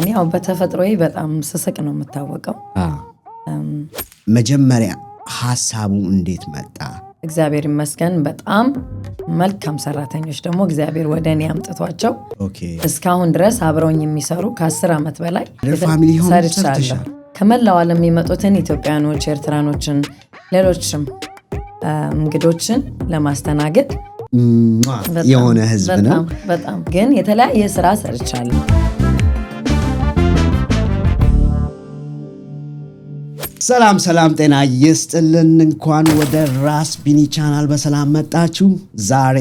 እኔ ያው በተፈጥሮዬ በጣም ስስቅ ነው የምታወቀው። መጀመሪያ ሐሳቡ እንዴት መጣ? እግዚአብሔር ይመስገን በጣም መልካም ሰራተኞች ደግሞ እግዚአብሔር ወደ እኔ አምጥቷቸው እስካሁን ድረስ አብረውኝ የሚሰሩ ከ10 ዓመት በላይ ሰርቻለሁ። ከመላው ዓለም የሚመጡትን ኢትዮጵያኖች፣ ኤርትራኖችን፣ ሌሎችም እንግዶችን ለማስተናገድ የሆነ ህዝብ ነው። በጣም ግን የተለያየ ስራ ሰርቻለሁ። ሰላም ጤና ይስጥልን። እንኳን ወደ ራስ ቢኒ ቻናል በሰላም መጣችሁ። ዛሬ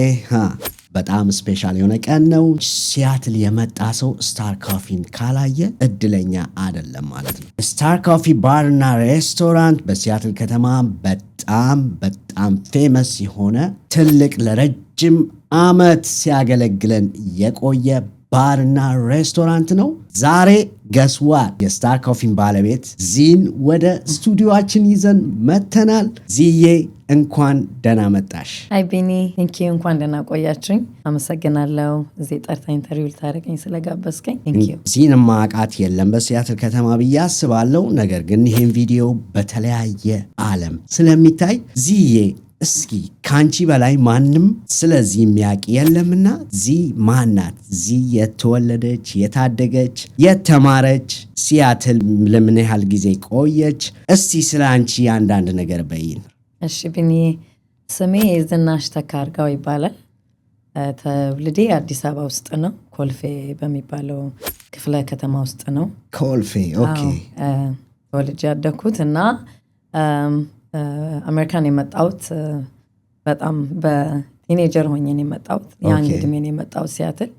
በጣም ስፔሻል የሆነ ቀን ነው። ሲያትል የመጣ ሰው ስታር ኮፊን ካላየ እድለኛ አይደለም ማለት ነው። ስታር ኮፊ ባር እና ሬስቶራንት በሲያትል ከተማ በጣም ፌመስ የሆነ ትልቅ ለረጅም ዓመት ሲያገለግለን የቆየ ባርና ሬስቶራንት ነው። ዛሬ ገስዋት የስታር ኮፊን ባለቤት ዚን ወደ ስቱዲዮአችን ይዘን መተናል። ዚዬ እንኳን ደህና መጣሽ። አይ ቢኒ ቴንኪዩ፣ እንኳን ደህና ቆያችሁኝ። አመሰግናለሁ እዚህ ጠርታ ኢንተርቪው ልታደርገኝ ስለጋበዝከኝ ቴንኪዩ። ዚን ማቃት የለም በሲያትል ከተማ ብዬ አስባለሁ። ነገር ግን ይሄን ቪዲዮ በተለያየ ዓለም ስለሚታይ ዚዬ እስኪ ካንቺ በላይ ማንም ስለዚህ የሚያውቅ የለምና ዚ ማናት? ዚ የተወለደች የታደገች የተማረች ሲያትል ለምን ያህል ጊዜ ቆየች? እስቲ ስለ አንቺ አንዳንድ ነገር በይን። እሺ ቢኒ፣ ስሜ ዝናሽ ተካርጋው ይባላል። ተወልጄ አዲስ አበባ ውስጥ ነው፣ ኮልፌ በሚባለው ክፍለ ከተማ ውስጥ ነው። ኮልፌ ኦኬ። ተወልጄ ያደኩት እና አሜሪካን የመጣሁት በጣም በቲኔጀር ሆኜ ነው የመጣሁት። ያን እድሜ ነው የመጣሁት ሲያትል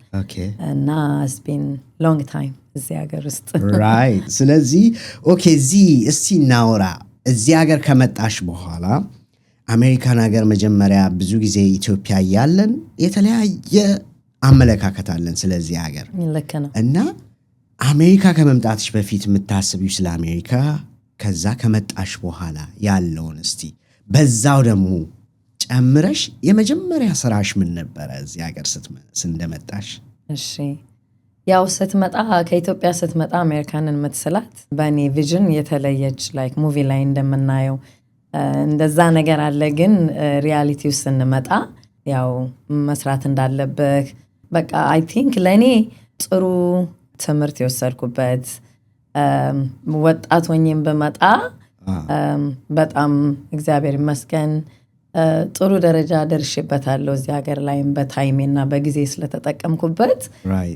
እና ስፔን ሎንግ ታይም እዚህ ሀገር ውስጥ ራይት። ስለዚህ ኦኬ ዚ እስቲ እናውራ። እዚህ ሀገር ከመጣሽ በኋላ አሜሪካን ሀገር መጀመሪያ ብዙ ጊዜ ኢትዮጵያ ያለን የተለያየ አመለካከት አለን ስለዚህ ሀገር ልክ ነው። እና አሜሪካ ከመምጣትሽ በፊት የምታስቢው ስለ አሜሪካ ከዛ ከመጣሽ በኋላ ያለውን እስቲ በዛው ደግሞ ጨምረሽ የመጀመሪያ ስራሽ ምን ነበረ እዚህ ሀገር እንደመጣሽ? እሺ ያው ስትመጣ ከኢትዮጵያ ስትመጣ አሜሪካንን የምትስላት በእኔ ቪዥን የተለየች ላይክ ሙቪ ላይ እንደምናየው እንደዛ ነገር አለ። ግን ሪያሊቲው ስንመጣ ያው መስራት እንዳለብህ በቃ አይ ቲንክ ለእኔ ጥሩ ትምህርት የወሰድኩበት ወጣት ሆኜም በመጣ በጣም እግዚአብሔር ይመስገን ጥሩ ደረጃ ደርሼበታለሁ እዚህ ሀገር ላይም በታይሜና በጊዜ ስለተጠቀምኩበት።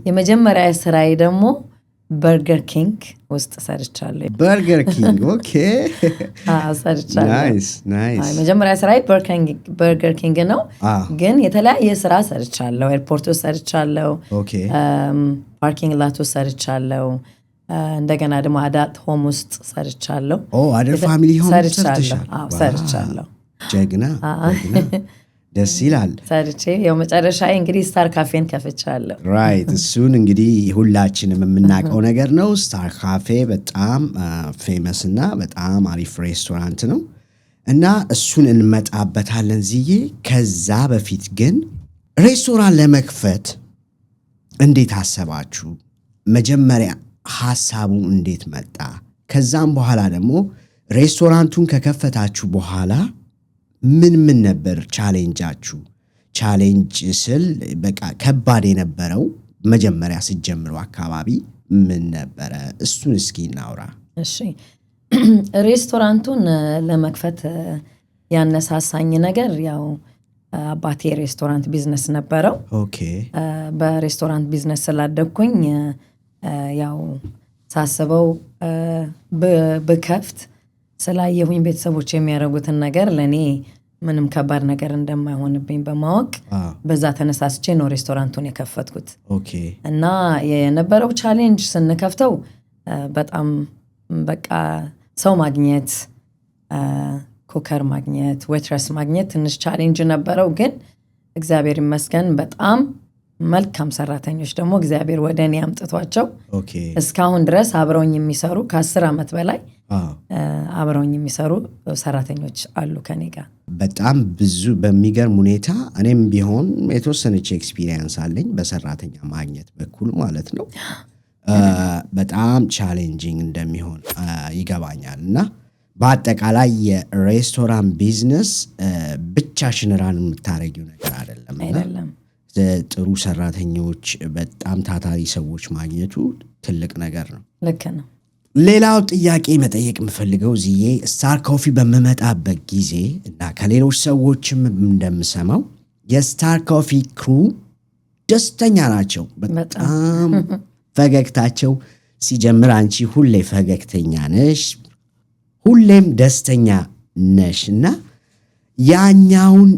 የመጀመሪያ ስራዬ ደግሞ በርገር ኪንግ ውስጥ ሰርቻለሁ። በርገር ኪንግ ኦኬ። ሰርቻለሁ። ናይስ። መጀመሪያ ስራዬ በርገር ኪንግ ነው። ግን የተለያየ ስራ ሰርቻለሁ። ኤርፖርት ውስጥ ሰርቻለሁ። ፓርኪንግ ላት ውስጥ ሰርቻለሁ። እንደገና ደግሞ አዳት ሆም ውስጥ ሰርቻለሁ። አደር ፋሚሊ ሆም ሰርቻለሁ። ጀግና ደስ ይላል። ሰርቼ ያው መጨረሻ እንግዲህ ስታር ካፌን ከፍቻለሁ። ራይት። እሱን እንግዲህ ሁላችንም የምናውቀው ነገር ነው። ስታር ካፌ በጣም ፌመስ እና በጣም አሪፍ ሬስቶራንት ነው እና እሱን እንመጣበታለን ዝዬ። ከዛ በፊት ግን ሬስቶራንት ለመክፈት እንዴት አሰባችሁ? መጀመሪያ ሐሳቡ እንዴት መጣ? ከዛም በኋላ ደግሞ ሬስቶራንቱን ከከፈታችሁ በኋላ ምን ነበር ቻሌንጃችሁ? ቻሌንጅ ስል በቃ ከባድ የነበረው መጀመሪያ ስትጀምሩ አካባቢ ምን ነበረ? እሱን እስኪ እናውራ። እሺ ሬስቶራንቱን ለመክፈት ያነሳሳኝ ነገር ያው አባቴ ሬስቶራንት ቢዝነስ ነበረው። ኦኬ። በሬስቶራንት ቢዝነስ ስላደግኩኝ ያው ሳስበው በከፍት ስላየሁኝ ቤተሰቦች የሚያደርጉትን ነገር ለኔ ምንም ከባድ ነገር እንደማይሆንብኝ በማወቅ በዛ ተነሳስቼ ነው ሬስቶራንቱን የከፈትኩት። ኦኬ። እና የነበረው ቻሌንጅ ስንከፍተው በጣም በቃ ሰው ማግኘት፣ ኩከር ማግኘት፣ ዌትረስ ማግኘት ትንሽ ቻሌንጅ ነበረው። ግን እግዚአብሔር ይመስገን በጣም መልካም ሰራተኞች ደግሞ እግዚአብሔር ወደ እኔ አምጥቷቸው እስካሁን ድረስ አብረውኝ የሚሰሩ ከ10 ዓመት በላይ አብረውኝ የሚሰሩ ሰራተኞች አሉ ከኔ ጋር። በጣም ብዙ በሚገርም ሁኔታ እኔም ቢሆን የተወሰነች ኤክስፒሪየንስ አለኝ በሰራተኛ ማግኘት በኩል ማለት ነው። በጣም ቻሌንጂንግ እንደሚሆን ይገባኛል እና በአጠቃላይ የሬስቶራንት ቢዝነስ ብቻሽን ራን የምታረጊው ነገር አይደለም። ጥሩ ሰራተኞች በጣም ታታሪ ሰዎች ማግኘቱ ትልቅ ነገር ነው። ልክ ነው። ሌላው ጥያቄ መጠየቅ የምፈልገው እዚህ ስታር ኮፊ በመመጣበት ጊዜ እና ከሌሎች ሰዎችም እንደምሰማው የስታር ኮፊ ክሩ ደስተኛ ናቸው። በጣም ፈገግታቸው ሲጀምር አንቺ ሁሌ ፈገግተኛ ነሽ፣ ሁሌም ደስተኛ ነሽ እና ያኛውን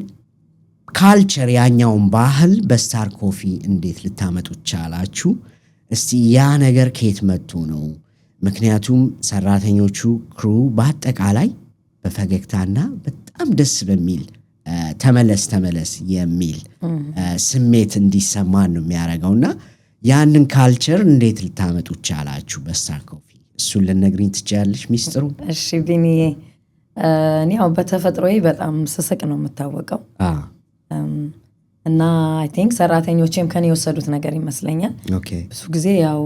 ካልቸር ያኛውን ባህል በስታር ኮፊ እንዴት ልታመጡ ቻላችሁ? እስቲ ያ ነገር ከየት መጥቶ ነው? ምክንያቱም ሰራተኞቹ ክሩ በአጠቃላይ በፈገግታና በጣም ደስ በሚል ተመለስ የሚል ስሜት እንዲሰማን ነው የሚያደርገውና ያንን ካልቸር እንዴት ልታመጡ ቻላችሁ በስታር ኮፊ? እሱን ልነግሪኝ ትችያለሽ ሚስጥሩ? እሺ ቢኒዬ፣ እኔ ያው በተፈጥሮዬ በጣም ስስቅ ነው የምታወቀው እና አይ ቲንክ ሰራተኞቼም ከኔ የወሰዱት ነገር ይመስለኛል። ብዙ ጊዜ ያው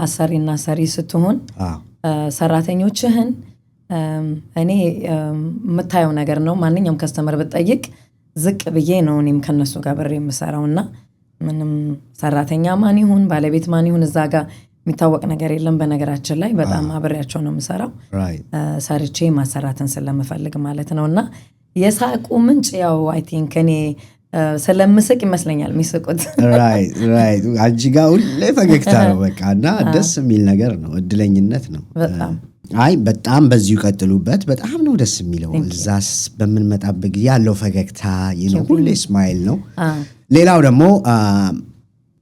አሰሪና ሰሪ ስትሆን ሰራተኞችህን እኔ የምታየው ነገር ነው። ማንኛውም ከስተመር ብጠይቅ ዝቅ ብዬ ነው እኔም ከነሱ ጋር ብሬ የምሰራውና ምንም ሰራተኛ ማን ይሁን ባለቤት ማን ይሁን እዛ ጋር የሚታወቅ ነገር የለም። በነገራችን ላይ በጣም አብሬያቸው ነው የምሰራው ሰርቼ ማሰራትን ስለምፈልግ ማለት ነውና የሳቁ ምንጭ ያው አይ ቲንክ እኔ ስለምስቅ ይመስለኛል የሚስቁት። ራይት አንቺ ጋር ሁሌ ፈገግታ ነው በቃ እና ደስ የሚል ነገር ነው፣ እድለኝነት ነው። በጣም በዚሁ ቀጥሉበት። በጣም ነው ደስ የሚለው። እዛስ በምንመጣበት ጊዜ ያለው ፈገግታ ሁሌ ስማይል ነው። ሌላው ደግሞ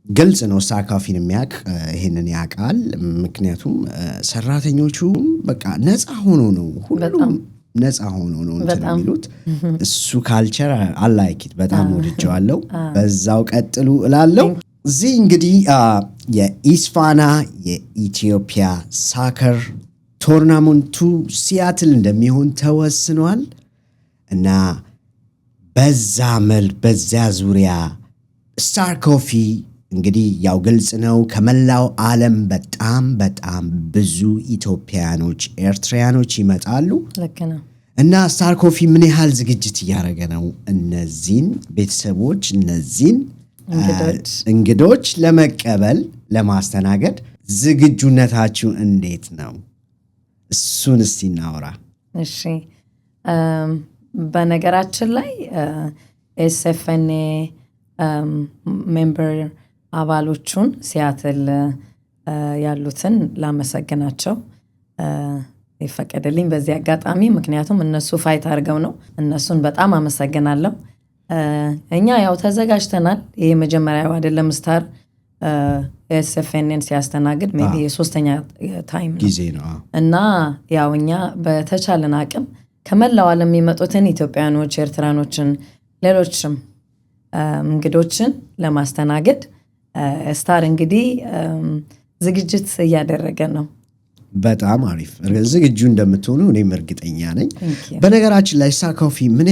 ግልጽ ነው፣ ስታር ኮፊን የሚያውቅ ይሄንን ያውቃል። ምክንያቱም ሰራተኞቹ በቃ ነፃ ሆኖ ነው ሁሉም ነፃ ሆኖ ነው የሚሉት። እሱ ካልቸር አላይኪት በጣም ወድጀዋለሁ። በዛው ቀጥሉ እላለሁ። እዚህ እንግዲህ የኢስፋና የኢትዮጵያ ሳከር ቶርናመንቱ ሲያትል እንደሚሆን ተወስኗል እና በዛ ዙሪያ ስታር ኮፊ እንግዲህ ያው ግልጽ ነው ከመላው ዓለም በጣም ብዙ ኢትዮጵያኖች ኤርትራያኖች ይመጣሉ። ልክ ነው። እና ስታር ኮፊ ምን ያህል ዝግጅት እያደረገ ነው እነዚህን ቤተሰቦች እነዚህን እንግዶች ለመቀበል ለማስተናገድ ዝግጁነታችሁ እንዴት ነው? እሱን እስቲ እናወራ። እሺ በነገራችን ላይ ኤስኤፍኤንኤ ሜምበር አባሎቹን ሲያትል ያሉትን ላመሰግናቸው ይፈቀድልኝ በዚህ አጋጣሚ። ምክንያቱም እነሱ ፋይት አድርገው ነው። እነሱን በጣም አመሰግናለሁ። እኛ ያው ተዘጋጅተናል። ይሄ መጀመሪያው አይደለም ስታር ኤስኤፍኤንን ሲያስተናግድ ሜቢ የሶስተኛ ታይም ጊዜ ነው እና ያው እኛ በተቻለን አቅም ከመላው ዓለም የሚመጡትን ኢትዮጵያኖች፣ ኤርትራኖችን፣ ሌሎችም እንግዶችን ለማስተናገድ ስታር እንግዲህ ዝግጅት እያደረገ ነው። በጣም አሪፍ ዝግጁ እንደምትሆኑ እኔም እርግጠኛ ነኝ። በነገራችን ላይ ስታር ኮፊ ምን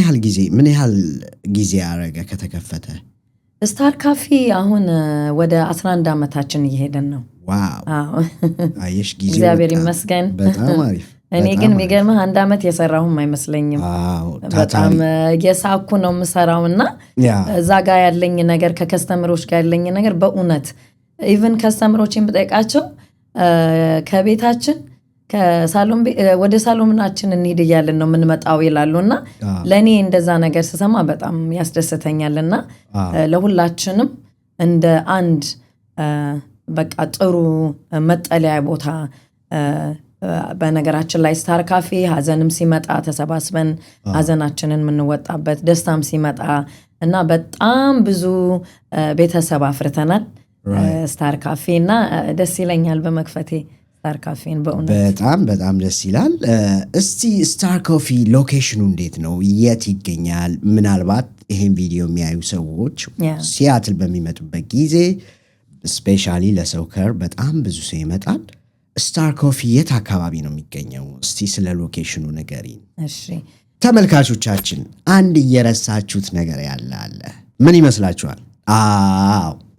ያህል ጊዜ ያደረገ ከተከፈተ? ስታር ካፌ አሁን ወደ 11 ዓመታችን እየሄደን ነው። ዋው አየሽ ጊዜ እግዚአብሔር ይመስገን። በጣም አሪፍ። እኔ ግን የሚገርምህ 1 ዓመት የሰራሁም አይመስለኝም። በጣም የሳኩ ነው የምሰራውና እዛ ጋር ያለኝ ነገር ከከስተመሮች ጋር ያለኝ ነገር በእውነት ኢቭን ከስተመሮችን ብጠይቃቸው ከቤታችን ወደ ሳሎናችን እንሂድ እያልን ነው የምንመጣው ይላሉና ለእኔ እንደዛ ነገር ስሰማ በጣም ያስደስተኛልና ለሁላችንም እንደ አንድ በቃ ጥሩ መጠለያ ቦታ በነገራችን ላይ ስታር ካፌ ሀዘንም ሲመጣ ተሰባስበን ሀዘናችንን የምንወጣበት ደስታም ሲመጣ እና በጣም ብዙ ቤተሰብ አፍርተናል ስታር ካፌ እና ደስ ይለኛል በመክፈቴ ስታር ካፌን በእውነት በጣም ደስ ይላል። እስቲ ስታር ኮፊ ሎኬሽኑ እንዴት ነው? የት ይገኛል? ምናልባት ይሄን ቪዲዮ የሚያዩ ሰዎች ሲያትል በሚመጡበት ጊዜ ስፔሻሊ ለሶከር በጣም ብዙ ሰው ይመጣል። ስታር ኮፊ የት አካባቢ ነው የሚገኘው? እስቲ ስለ ሎኬሽኑ ንገሪን። እሺ ተመልካቾቻችን አንድ እየረሳችሁት ነገር ያለ አለ። ምን ይመስላችኋል?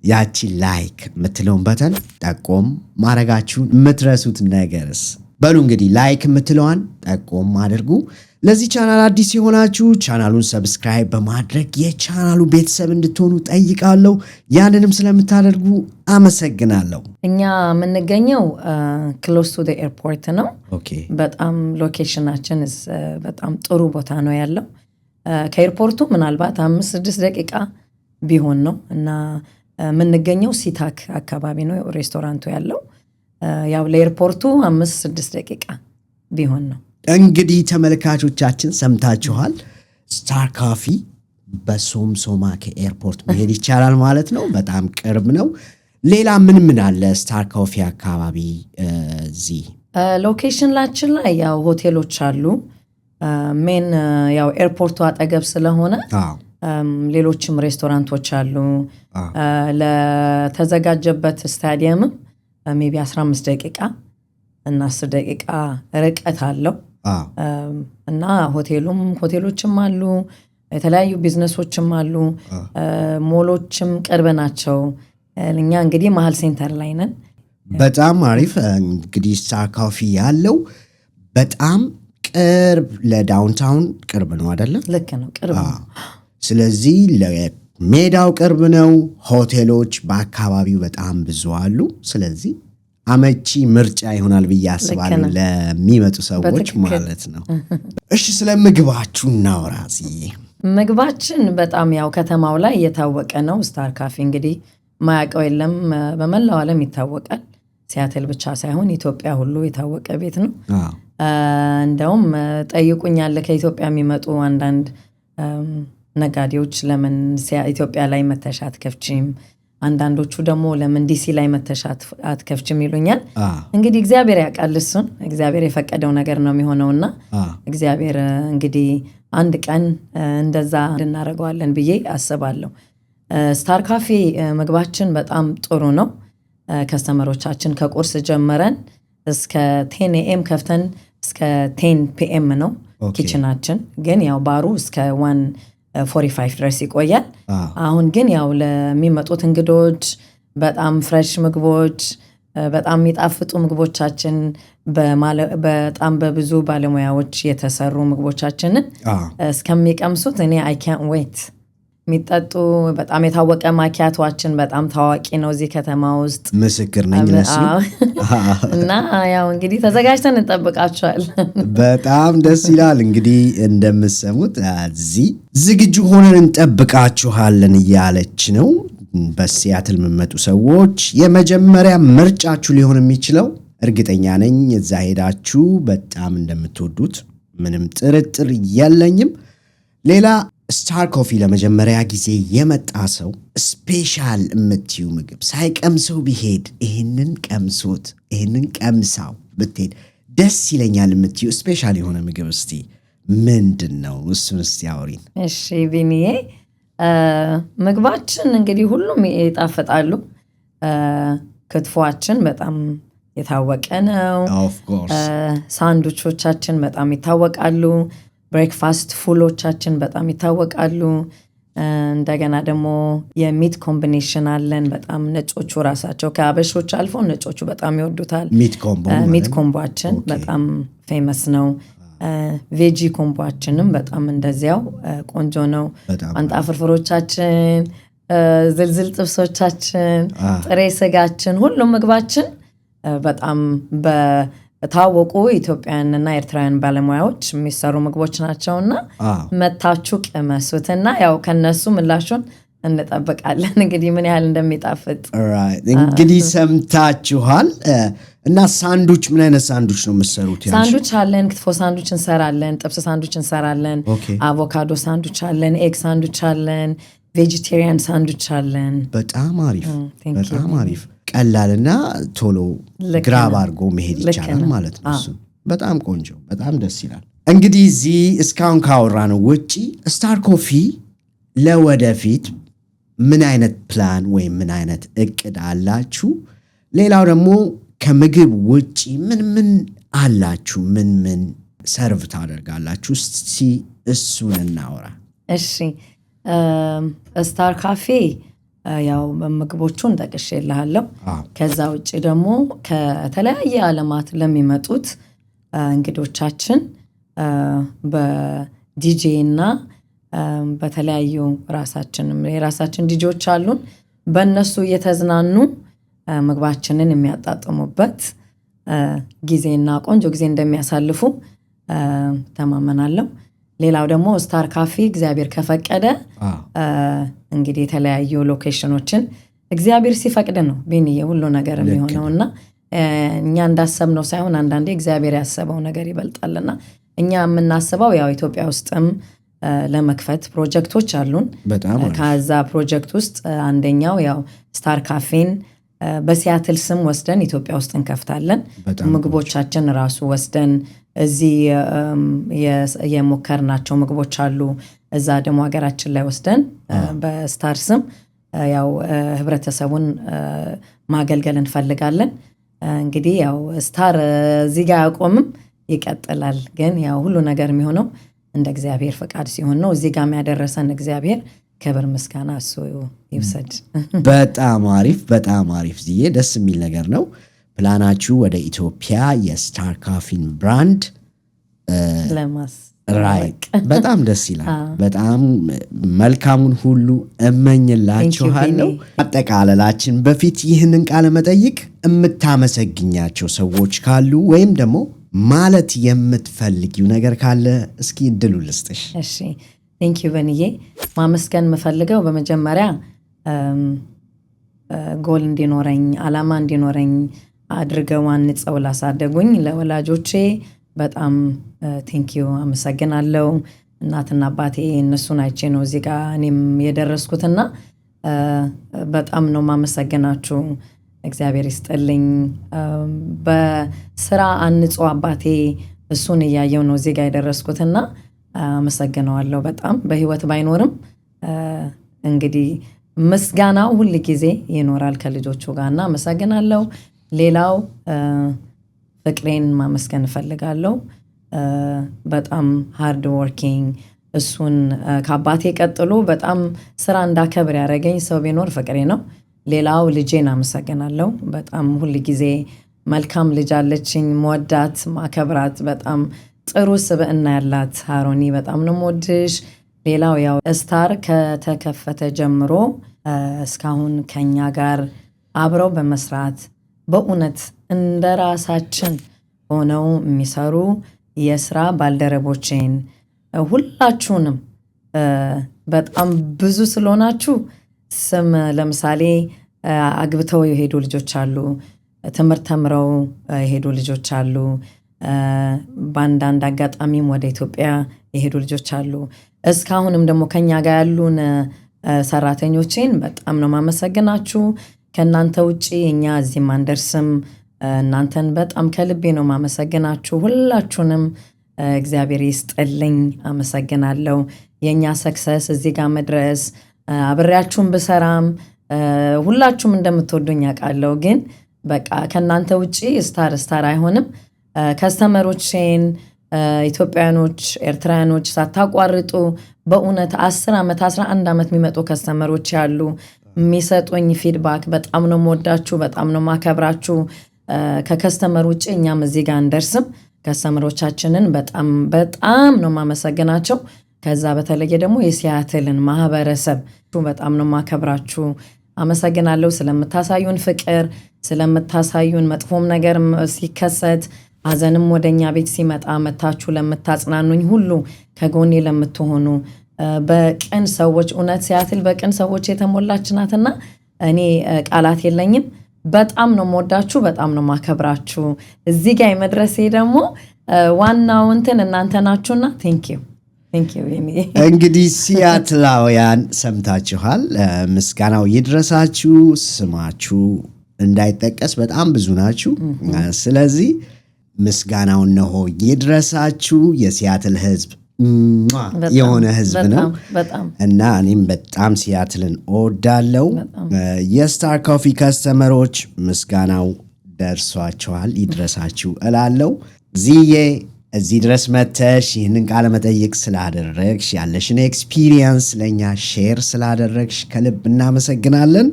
ያቺ ላይክ የምትለውን በተን ጠቆም ማድረጋችሁን የምትረሱት ነገርስ? በሉ እንግዲህ ላይክ የምትለዋን ጠቆም አድርጉ። ለዚህ ቻናል አዲስ የሆናችሁ ቻናሉን ሰብስክራይብ በማድረግ የቻናሉ ቤተሰብ እንድትሆኑ ጠይቃለሁ። ያንንም ስለምታደርጉ አመሰግናለሁ። እኛ የምንገኘው ክሎስ ቱ ዘ ኤርፖርት ነው። ኦኬ። በጣም ሎኬሽናችን በጣም ጥሩ ቦታ ነው ያለው። ከኤርፖርቱ ምናልባት 5-6 ደቂቃ ቢሆን ነው እና የምንገኘው ሲታክ አካባቢ ነው ሬስቶራንቱ ያለው። ያው ለኤርፖርቱ 5-6 ደቂቃ ቢሆን ነው። እንግዲህ ተመልካቾቻችን ሰምታችኋል። ስታር ኮፊ በሶምሶማ ከኤርፖርት መሄድ ይቻላል ማለት ነው። በጣም ቅርብ ነው። ሌላ ምን አለ ስታር ኮፊ አካባቢ? እዚህ ሎኬሽናችን ላይ ያው ሆቴሎች አሉ። ሜን ያው ኤርፖርቱ አጠገብ ስለሆነ ሌሎችም ሬስቶራንቶች አሉ። ለተዘጋጀበት ስታዲየምም ሜቢ 15 ደቂቃ እና 10 ደቂቃ ርቀት አለው እና ሆቴሎችም አሉ፣ የተለያዩ ቢዝነሶችም አሉ፣ ሞሎችም ቅርብ ናቸው። እኛ እንግዲህ መሀል ሴንተር ላይ ነን። በጣም አሪፍ። እንግዲህ ስታር ኮፊ ያለው በጣም ቅርብ ለዳውንታውን ቅርብ ነው አይደለ? ልክ ነው፣ ቅርብ ነው። ስለዚህ ለሜዳው ቅርብ ነው። ሆቴሎች በአካባቢው በጣም ብዙ አሉ። ስለዚህ አመቺ ምርጫ ይሆናል ብዬ አስባለሁ ለሚመጡ ሰዎች ማለት ነው። እሺ ስለ ምግባችሁ እናውራ። ምግባችን በጣም ያው ከተማው ላይ የታወቀ ነው። ስታር ካፌ እንግዲህ ማያውቀው የለም፣ በመላው ዓለም ይታወቃል። ሲያትል ብቻ ሳይሆን ኢትዮጵያ ሁሉ የታወቀ ቤት ነው። እንደውም ጠይቁኛል ከኢትዮጵያ የሚመጡ አንዳንድ ነጋዴዎች ለምን ኢትዮጵያ ላይ መተሽ አትከፍቺም? አንዳንዶቹ ደግሞ ለምን ዲሲ ላይ መተሽ አትከፍቺም ይሉኛል። እንግዲህ እግዚአብሔር ያውቃል፣ እሱን እግዚአብሔር የፈቀደው ነገር ነው የሚሆነውና እግዚአብሔር እንግዲህ አንድ ቀን እንደዛ እንድናደርገዋለን ብዬ አስባለሁ። ስታር ካፌ ምግባችን በጣም ጥሩ ነው። ከስተመሮቻችን ከቁርስ ጀመረን እስከ 10 AM ከፍተን እስከ 10 PM ነው ኪችናችን። ግን ያው ባሩ እስከ 1:45 ድረስ ይቆያል። አሁን ግን ያው ለሚመጡት እንግዶች በጣም ፍሬሽ ምግቦች፣ በጣም የሚጣፍጡ ምግቦቻችን በጣም በብዙ ባለሙያዎች የተሰሩ ምግቦቻችንን እስከሚቀምሱት እኔ አይ ካንት ዌት። የሚጠጡ በጣም የታወቀ ማኪያቶችን በጣም ታዋቂ ነው እዚህ ከተማ ውስጥ። ምስክር ነኝ ለሱ። እና ያው እንግዲህ ተዘጋጅተን እንጠብቃቸዋለን። በጣም ደስ ይላል። እንግዲህ እንደምትሰሙት እዚህ ዝግጁ ሆነን እንጠብቃችኋለን እያለች ነው። በሲያትል የምትመጡ ሰዎች የመጀመሪያ ምርጫችሁ ሊሆን የሚችለው እርግጠኛ ነኝ እዛ ሄዳችሁ በጣም እንደምትወዱት ምንም ጥርጥር የለኝም። ሌላ ስታር ኮፊ ለመጀመሪያ ጊዜ የመጣ ሰው ስፔሻል የምትዩ ምግብ ሳይቀምሰው ቢሄድ ይህንን ቀምሶት ይህንን ቀምሳው ብትሄድ ደስ ይለኛል የምትዩ ስፔሻል የሆነ ምግብ እስቲ ምንድን ነው? እሱን እስቲ አውሪን። እሺ ቢኒዬ፣ ምግባችን እንግዲህ ሁሉም ይጣፍጣሉ። ክትፎአችን በጣም የታወቀ ነው። ሳንዱቾቻችን በጣም ይታወቃሉ። ብሬክፋስት ፉሎቻችን በጣም ይታወቃሉ። እንደገና ደግሞ የሚት ኮምቢኔሽን አለን። በጣም ነጮቹ ራሳቸው ከአበሾች አልፎ ነጮቹ በጣም ይወዱታል። ሚት ኮምቦአችን በጣም ፌመስ ነው። ቬጂ ኮምቦአችንም በጣም እንደዚያው ቆንጆ ነው። ቋንጣ ፍርፍሮቻችን፣ ዝልዝል ጥብሶቻችን፣ ጥሬ ስጋችን፣ ሁሉም ምግባችን በጣም ታወቁ ኢትዮጵያውያንና ኤርትራውያን ባለሙያዎች የሚሰሩ ምግቦች ናቸውና መታችሁ ቅመሱትና ያው ከነሱ ምላሹን እንጠብቃለን። እንግዲህ ምን ያህል እንደሚጣፍጥ እንግዲህ ሰምታችኋል። እና ሳንዱች ምን አይነት ሳንዱች ነው የምትሰሩት? ሳንዱች አለን፣ ክትፎ ሳንዱች እንሰራለን፣ ጥብስ ሳንዱች እንሰራለን፣ አቮካዶ ሳንዱች አለን፣ ኤግ ሳንዱች አለን፣ ቬጂቴሪያን ሳንዱች አለን። በጣም አሪፍ፣ በጣም አሪፍ። ቀላልና ቶሎ ግራብ አድርጎ መሄድ ይቻላል ማለት ነው። እሱ በጣም ቆንጆ፣ በጣም ደስ ይላል። እንግዲህ እዚህ እስካሁን ካወራ ነው ውጪ ስታር ኮፊ ለወደፊት ምን አይነት ፕላን ወይም ምን አይነት እቅድ አላችሁ? ሌላው ደግሞ ከምግብ ውጪ ምን አላችሁ? ምን ሰርቭ ታደርጋላችሁ? እስቲ እሱን እናወራ። እሺ ስታር ካፌ ያው ምግቦቹን ጠቅሼልሃለሁ። ከዛ ውጪ ደግሞ ከተለያየ ዓለማት ለሚመጡት እንግዶቻችን በዲጄ እና በተለያዩ የራሳችን ዲጄዎች አሉን። በእነሱ እየተዝናኑ ምግባችንን የሚያጣጥሙበት ጊዜና ቆንጆ ጊዜ እንደሚያሳልፉ ተማመናለሁ። ሌላው ደግሞ ስታር ካፌ እግዚአብሔር ከፈቀደ እንግዲህ የተለያዩ ሎኬሽኖችን እግዚአብሔር ሲፈቅድ ነው ቢንዬ ሁሉ ነገር የሚሆነውና እኛ እንዳሰብነው ሳይሆን አንዳንዴ እግዚአብሔር ያሰበው ነገር ይበልጣልና እኛ የምናስበው ያው ኢትዮጵያ ውስጥም ለመክፈት ፕሮጀክቶች አሉን። ከዛ ፕሮጀክት ውስጥ አንደኛው ያው ስታር ካፌን በሲያትል ስም ወስደን ኢትዮጵያ ውስጥ እንከፍታለን። ምግቦቻችን ራሱ ወስደን እዚህ የሞከርናቸው ምግቦች አሉ። እዛ ደግሞ ሀገራችን ላይ ወስደን በስታር ስም ያው ህብረተሰቡን ማገልገል እንፈልጋለን። እንግዲህ ያው ስታር እዚህ ጋር አያቆምም፣ ይቀጥላል። ግን ያው ሁሉ ነገር የሚሆነው እንደ እግዚአብሔር ፈቃድ ሲሆን ነው። እዚህ ጋር ያደረሰን እግዚአብሔር ክብር ምስጋና እሱ ይውሰድ። በጣም አሪፍ ዝዬ ደስ የሚል ነገር ነው። ፕላናችሁ ወደ ኢትዮጵያ የስታር ካፌን ብራንድ ራይት በጣም ደስ ይላል። በጣም መልካሙን ሁሉ እመኝላችኋለሁ። አጠቃለላችን በፊት ይህንን ቃለ መጠይቅ የምታመሰግኛቸው ሰዎች ካሉ ወይም ደግሞ ማለት የምትፈልጊው ነገር ካለ እስኪ እድሉ ልስጥሽ። እሺ ቴንኪዩ በንዬ። ማመስገን የምፈልገው በመጀመሪያ ጎል እንዲኖረኝ አላማ እንዲኖረኝ አድርገው አንጸው ላሳደጉኝ ለወላጆቼ በጣም ቴንኪዩ አመሰግናለሁ። እናትና አባቴ እነሱን አይቼ ነው እዚህ ጋር እኔም የደረስኩትና በጣም ነው ማመሰግናችሁ። እግዚአብሔር ይስጥልኝ። በስራ አንጾ አባቴ እሱን እያየው ነው እዚህ ጋር የደረስኩትና አመሰግነዋለሁ በጣም። በህይወት ባይኖርም እንግዲህ ምስጋናው ሁል ጊዜ ይኖራል ከልጆቹ ጋርና አመሰግናለሁ። ሌላው ፍቅሬን ማመስገን እፈልጋለሁ። በጣም ሃርድ ወርኪንግ እሱን ከአባቴ ቀጥሎ በጣም ስራ እንዳከብር ያደረገኝ ሰው ቢኖር ፍቅሬ ነው። ሌላው ልጄን አመሰግናለሁ በጣም ሁል ጊዜ መልካም ልጅ አለችኝ፣ መወዳት ማከብራት፣ በጣም ጥሩ ስብዕና ያላት ሃሮኒ በጣም ነው የምወድሽ። ሌላው ያው ስታር ከተከፈተ ጀምሮ እስካሁን ከኛ ጋር አብረው በመስራት በእውነት እንደራሳችን ሆነው የሚሰሩ የስራ ባልደረቦቼን ሁላችሁንም በጣም ብዙ ስለሆናችሁ ስም ለምሳሌ አግብተው የሄዱ ልጆች አሉ፣ ትምህርት ተምረው የሄዱ ልጆች አሉ፣ በአንዳንድ አጋጣሚም ወደ ኢትዮጵያ የሄዱ ልጆች አሉ። እስካሁንም ደግሞ ከኛ ጋር ያሉን ሰራተኞቼን በጣም ነው ማመሰግናችሁ። ከእናንተ ውጪ እኛ እዚህ ማንደርስም። እናንተን በጣም ከልቤ ነው ማመሰግናችሁ። ሁላችሁንም እግዚአብሔር ይስጥልኝ፣ አመሰግናለሁ። የኛ ሰክሰስ እዚህ ጋር መድረስ አብሬያችሁን ብሰራም ሁላችሁም እንደምትወዱኝ ያውቃለሁ። ግን በቃ ከእናንተ ውጪ ስታር አይሆንም። ከስተመሮቼን ኢትዮጵያኖች፣ ኤርትራያኖች ሳታቋርጡ በእውነት 10 ዓመት 11 ዓመት የሚመጡ ከስተመሮች ያሉ የሚሰጡኝ ፊድባክ በጣም ነው የምወዳችሁ፣ በጣም ነው ማከብራችሁ። ከከስተመር ውጪ እኛም እዚህ ጋር እንደርስም። ከስተመሮቻችንን በጣም ነው ማመሰግናቸው። ከዛ በተለየ ደግሞ የሲያትልን ማህበረሰብ በጣም ነው ማከብራችሁ። አመሰግናለሁ ስለምታሳዩን ፍቅር፣ ስለምታሳዩን መጥፎም ነገር ሲከሰት ሐዘንም ወደኛ ቤት ሲመጣ መታችሁ ለምታጽናኑኝ ሁሉ፣ ከጎኔ ለምትሆኑ በቅን ሰዎች፣ እውነት ሲያትል በቅን ሰዎች የተሞላች ናትና እኔ ቃላት የለኝም። በጣም ነው የምወዳችሁ፣ በጣም ነው ማከብራችሁ። እዚህ ጋር የመድረሴ ደግሞ ዋናው እናንተ ናችሁና ቴንኪዩ። እንግዲህ ሲያትላውያን ሰምታችኋል። ምስጋናው ይድረሳችሁ። ስማችሁ እንዳይጠቀስ በጣም ብዙ ናችሁ። ስለዚህ ምስጋናው እነሆ ይድረሳችሁ። የሲያትል ህዝብ የሆነ ህዝብ ነው እና እኔም በጣም ሲያትልን እወዳለሁ። የስታር ኮፊ ከስተመሮች ምስጋናው ደርሷችኋል፣ ይድረሳችሁ እላለሁ። ዚዬ እዚህ ድረስ መተሽ ይህንን ቃለ መጠይቅ ስላደረግሽ ያለሽን ኤክስፒሪየንስ ለእኛ ሼር ስላደረግሽ ከልብ እናመሰግናለን።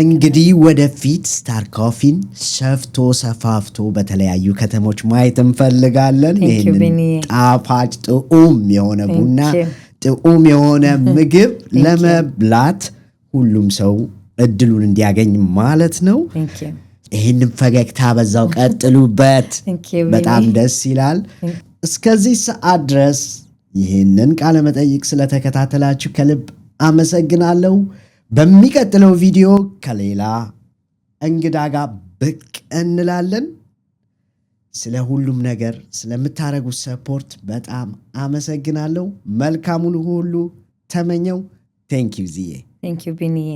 እንግዲህ ወደፊት ስታር ኮፊን ሰፍቶ ሰፋፍቶ በተለያዩ ከተሞች ማየት እንፈልጋለን። ይህንን ጣፋጭ ጥዑም የሆነ ቡና ጥዑም የሆነ ምግብ ለመብላት ሁሉም ሰው እድሉን እንዲያገኝ ማለት ነው። ይህንን ፈገግታ በዛው ቀጥሉበት። በጣም ደስ ይላል። እስከዚህ ሰዓት ድረስ ይህንን ቃለ መጠይቅ ስለተከታተላችሁ ከልብ አመሰግናለሁ። በሚቀጥለው ቪዲዮ ከሌላ እንግዳ ጋር ብቅ እንላለን። ስለ ሁሉም ነገር ስለምታደርጉት ሰፖርት በጣም አመሰግናለሁ። መልካሙን ሁሉ ተመኘው። ቴንክ ዩ ዚዬ። ቴንክ ዩ ቢኒዬ።